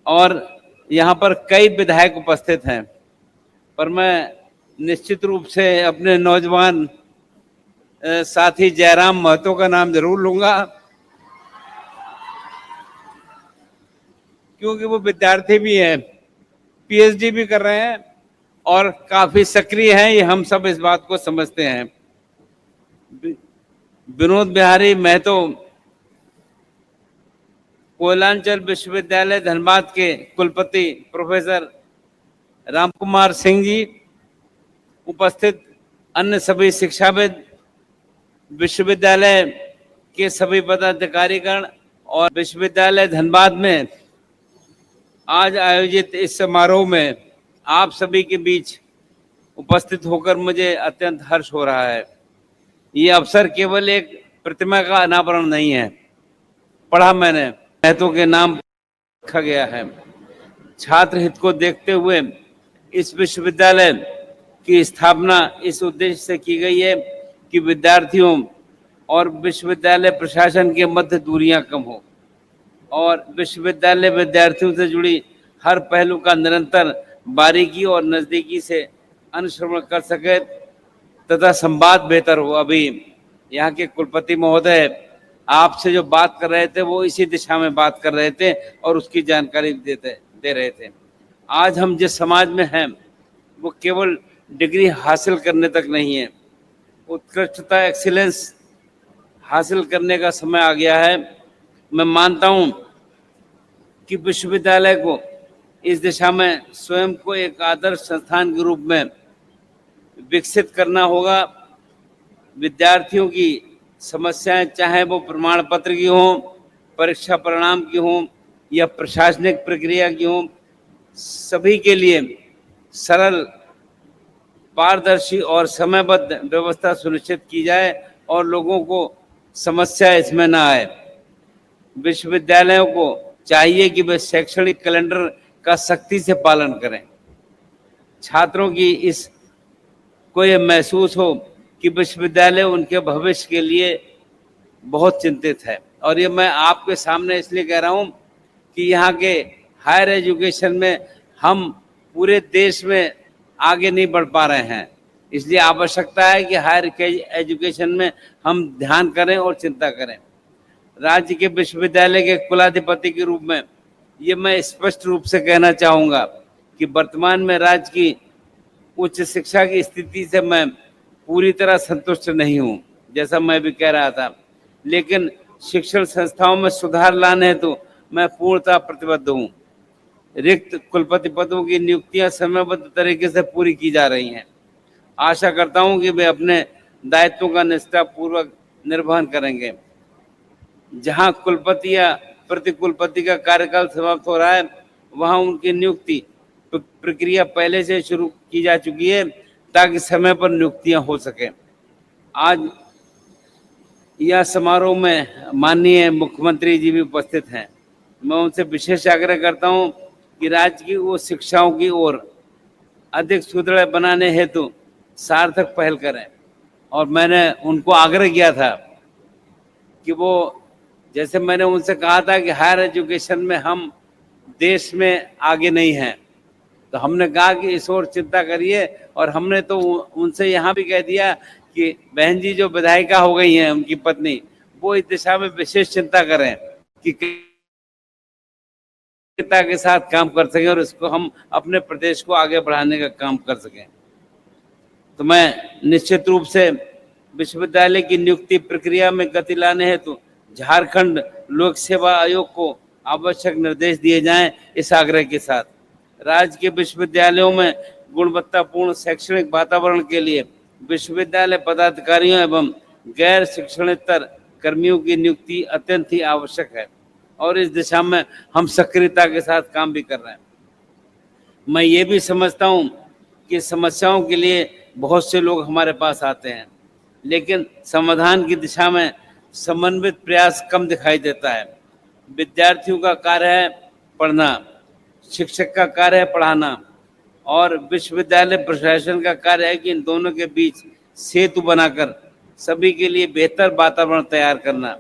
और यहाँ पर कई विधायक उपस्थित हैं, पर मैं निश्चित रूप से अपने नौजवान साथी जयराम महतो का नाम जरूर लूंगा, क्योंकि वो विद्यार्थी भी हैं, पीएचडी भी कर रहे हैं और काफी सक्रिय हैं। ये हम सब इस बात को समझते हैं। विनोद बिहारी महतो कोयलांचल विश्वविद्यालय धनबाद के कुलपति प्रोफेसर रामकुमार सिंह जी, उपस्थित अन्य सभी शिक्षाविद, विश्वविद्यालय के सभी पदाधिकारीगण और विश्वविद्यालय धनबाद में आज आयोजित इस समारोह में आप सभी के बीच उपस्थित होकर मुझे अत्यंत हर्ष हो रहा है। ये अवसर केवल एक प्रतिमा का अनावरण नहीं है, पढ़ा मैंने महतो के नाम रखा गया है। छात्र हित को देखते हुए इस विश्वविद्यालय की स्थापना इस उद्देश्य से की गई है कि विद्यार्थियों और विश्वविद्यालय प्रशासन के मध्य दूरियां कम हो और विश्वविद्यालय विद्यार्थियों से जुड़ी हर पहलू का निरंतर बारीकी और नजदीकी से अनुश्रवण कर सके तथा संवाद बेहतर हो। अभी यहाँ के कुलपति महोदय आपसे जो बात कर रहे थे वो इसी दिशा में बात कर रहे थे और उसकी जानकारी दे रहे थे। आज हम जिस समाज में हैं वो केवल डिग्री हासिल करने तक नहीं है, उत्कृष्टता एक्सीलेंस हासिल करने का समय आ गया है। मैं मानता हूं कि विश्वविद्यालय को इस दिशा में स्वयं को एक आदर्श संस्थान के रूप में विकसित करना होगा। विद्यार्थियों की समस्याएं चाहे वो प्रमाण पत्र की हों, परीक्षा परिणाम की हों या प्रशासनिक प्रक्रिया की हों, सभी के लिए सरल, पारदर्शी और समयबद्ध व्यवस्था सुनिश्चित की जाए और लोगों को समस्या इसमें ना आए। विश्वविद्यालयों को चाहिए कि वे शैक्षणिक कैलेंडर का सख्ती से पालन करें। छात्रों की इस को यह महसूस हो कि विश्वविद्यालय उनके भविष्य के लिए बहुत चिंतित है। और ये मैं आपके सामने इसलिए कह रहा हूँ कि यहाँ के हायर एजुकेशन में हम पूरे देश में आगे नहीं बढ़ पा रहे हैं, इसलिए आवश्यकता है कि हायर एजुकेशन में हम ध्यान करें और चिंता करें। राज्य के विश्वविद्यालय के कुलाधिपति के रूप में ये मैं स्पष्ट रूप से कहना चाहूँगा कि वर्तमान में राज्य की उच्च शिक्षा की स्थिति से मैं पूरी तरह संतुष्ट नहीं हूँ, जैसा मैं भी कह रहा था, लेकिन शिक्षण संस्थाओं में सुधार लाने हेतु मैं पूर्णतः प्रतिबद्ध हूँ। रिक्त कुलपति पदों की नियुक्तियां समयबद्ध तरीके से पूरी की जा रही हैं। आशा करता हूं कि वे अपने दायित्वों का निष्ठापूर्वक निर्वहन करेंगे। जहां कुलपति या प्रतिकुलपति का कार्यकाल समाप्त हो रहा है वहां उनकी नियुक्ति प्रक्रिया पहले से शुरू की जा चुकी है ताकि समय पर नियुक्तियां हो सके। आज यह समारोह में माननीय मुख्यमंत्री जी भी उपस्थित हैं। मैं उनसे विशेष आग्रह करता हूं कि राज्य की वो शिक्षाओं की ओर अधिक सुदृढ़ बनाने हेतु सार्थक पहल करें। और मैंने उनको आग्रह किया था कि वो, जैसे मैंने उनसे कहा था कि हायर एजुकेशन में हम देश में आगे नहीं हैं, तो हमने कहा कि इस ओर चिंता करिए। और हमने तो उनसे यहाँ भी कह दिया कि बहन जी जो विधायिका हो गई हैं, उनकी पत्नी, वो इस दिशा में विशेष चिंता करें कि के साथ काम कर सकें और इसको हम अपने प्रदेश को आगे बढ़ाने का काम कर सकें। तो मैं निश्चित रूप से विश्वविद्यालय की नियुक्ति प्रक्रिया में गति लाने हेतु झारखंड लोक सेवा आयोग को आवश्यक निर्देश दिए जाएं। इस आग्रह के साथ राज्य के विश्वविद्यालयों में गुणवत्तापूर्ण शैक्षणिक वातावरण के लिए विश्वविद्यालय पदाधिकारियों एवं गैर शिक्षणेतर कर्मियों की नियुक्ति अत्यंत ही आवश्यक है और इस दिशा में हम सक्रियता के साथ काम भी कर रहे हैं। मैं ये भी समझता हूँ कि समस्याओं के लिए बहुत से लोग हमारे पास आते हैं, लेकिन समाधान की दिशा में समन्वित प्रयास कम दिखाई देता है। विद्यार्थियों का कार्य है पढ़ना, शिक्षक का कार्य है पढ़ाना और विश्वविद्यालय प्रशासन का कार्य है कि इन दोनों के बीच सेतु बनाकर सभी के लिए बेहतर वातावरण तैयार करना।